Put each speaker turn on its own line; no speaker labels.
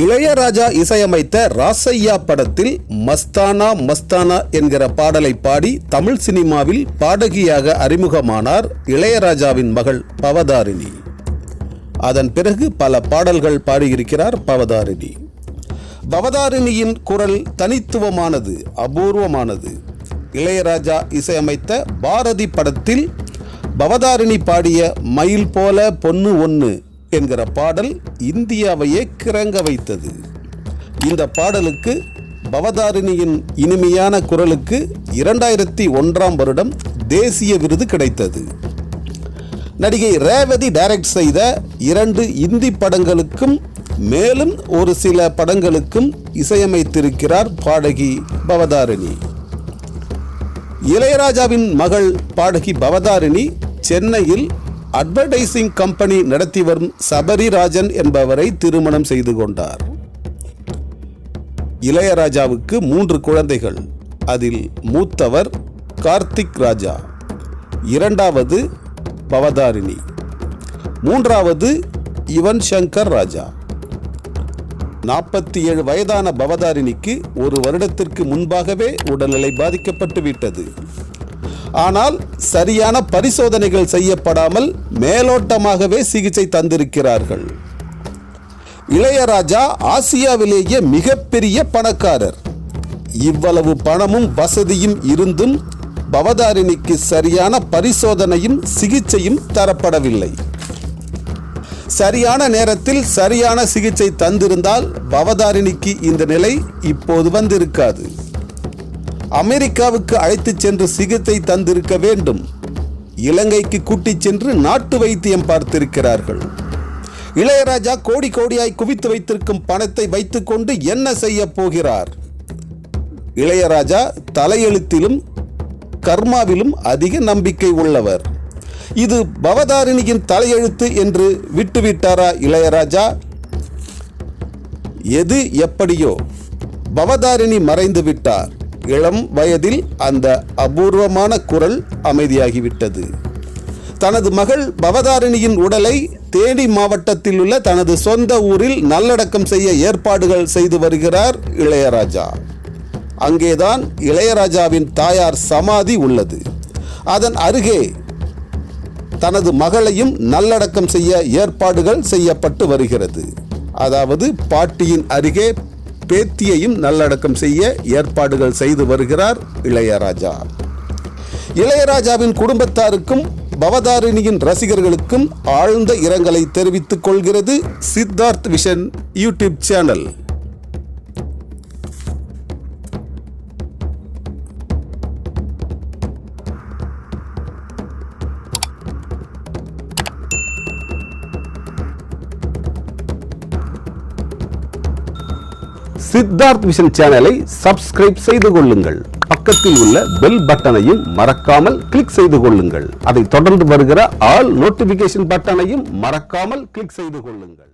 இளையராஜா இசையமைத்த ராசையா படத்தில் மஸ்தானா மஸ்தானா என்கிற பாடலை பாடி தமிழ் சினிமாவில் பாடகியாக அறிமுகமானார் இளையராஜாவின் மகள் பவதாரிணி. அதன் பிறகு பல பாடல்கள் பாடியிருக்கிறார் பவதாரிணி. பவதாரிணியின் குரல் தனித்துவமானது, அபூர்வமானது. இளையராஜா இசையமைத்த பாரதி படத்தில் பவதாரிணி பாடிய மயில் போல பொண்ணு ஒன்று என்கிற பாடல் இந்தியாவையே கிறங்க வைத்தது. இந்த பாடலுக்கு பவதாரிணியின் இனிமையான குரலுக்கு 2001 தேசிய விருது கிடைத்தது. நடிகை ரேவதி டைரக்ட் செய்த 2 இந்தி படங்களுக்கும் மேலும் ஒரு சில படங்களுக்கும் இசையமைத்திருக்கிறார் பாடகி பவதாரிணி. இளையராஜாவின் மகள் பாடகி பவதாரிணி சென்னையில் அட்வர்டைசிங் கம்பெனி நடத்தி வரும் சபரிராஜன் என்பவரை திருமணம் செய்து கொண்டார். இளையராஜாவுக்கு 3 குழந்தைகள். அதில் மூத்தவர் கார்த்திக் ராஜா, 2வது பவதாரிணி, 3வது யுவன் சங்கர் ராஜா. 47 வயதான பவதாரிணிக்கு 1 வருடத்திற்கு முன்பாகவே உடல்நிலை பாதிக்கப்பட்டு விட்டது. ஆனால் சரியான பரிசோதனைகள் செய்யப்படாமல் மேலோட்டமாகவே சிகிச்சை தந்திருக்கிறார்கள். இளையராஜா ஆசியாவிலேயே மிகப்பெரிய பணக்காரர். இவ்வளவு பணமும் வசதியும் இருந்தும் பவதாரிணிக்கு சரியான பரிசோதனையும் சிகிச்சையும் தரப்படவில்லை. சரியான நேரத்தில் சரியான சிகிச்சை தந்திருந்தால் பவதாரிணிக்கு இந்த நிலை இப்போது வந்திருக்காது. அமெரிக்காவுக்கு அழைத்துச் சென்று சிகிச்சை தந்திருக்க வேண்டும். இலங்கைக்கு கூட்டிச் சென்று நாட்டு வைத்தியம் பார்த்திருக்கிறார்கள். இளையராஜா கோடி கோடியாய் குவித்து வைத்திருக்கும் பணத்தை வைத்துக்கொண்டு என்ன செய்ய போகிறார்? இளையராஜா தலையெழுத்திலும் கர்மாவிலும் அதிக நம்பிக்கை உள்ளவர். இது பவதாரிணியின் தலையெழுத்து என்று விட்டுவிட்டாரா இளையராஜா? எது எப்படியோ பவதாரிணி மறைந்து விட்டார். இளம் வயதில் அந்த அபூர்வமான குரல் அமைதியாகிவிட்டது. தனது மகள் பவதாரிணியின் உடலை தேனி மாவட்டத்தில் உள்ள தனது சொந்த ஊரில் நல்லடக்கம் செய்ய ஏற்பாடுகள் செய்து வருகிறார் இளையராஜா. அங்கேதான் இளையராஜாவின் தாயார் சமாதி உள்ளது. அதன் அருகே தனது மகளையும் நல்லடக்கம் செய்ய ஏற்பாடுகள் செய்யப்பட்டு வருகிறது. அதாவது பாட்டியின் அருகே பேத்தியையும் நல்லடக்கம் செய்ய ஏற்பாடுகள் செய்து வருகிறார் இளையராஜா. இளையராஜாவின் குடும்பத்தாருக்கும் பவதாரிணியின் ரசிகர்களுக்கும் ஆழ்ந்த இரங்கலை தெரிவித்துக் கொள்கிறது Siddharth vision YouTube channel. Siddharth vision சேனலை சப்ஸ்கிரைப் செய்து கொள்ளுங்கள். பக்கத்தில் உள்ள பெல் பட்டனையும் மறக்காமல் கிளிக் செய்து கொள்ளுங்கள். அதை தொடர்ந்து வருகிற ஆல் நோட்டிபிகேஷன் பட்டனையும் மறக்காமல் கிளிக் செய்து கொள்ளுங்கள்.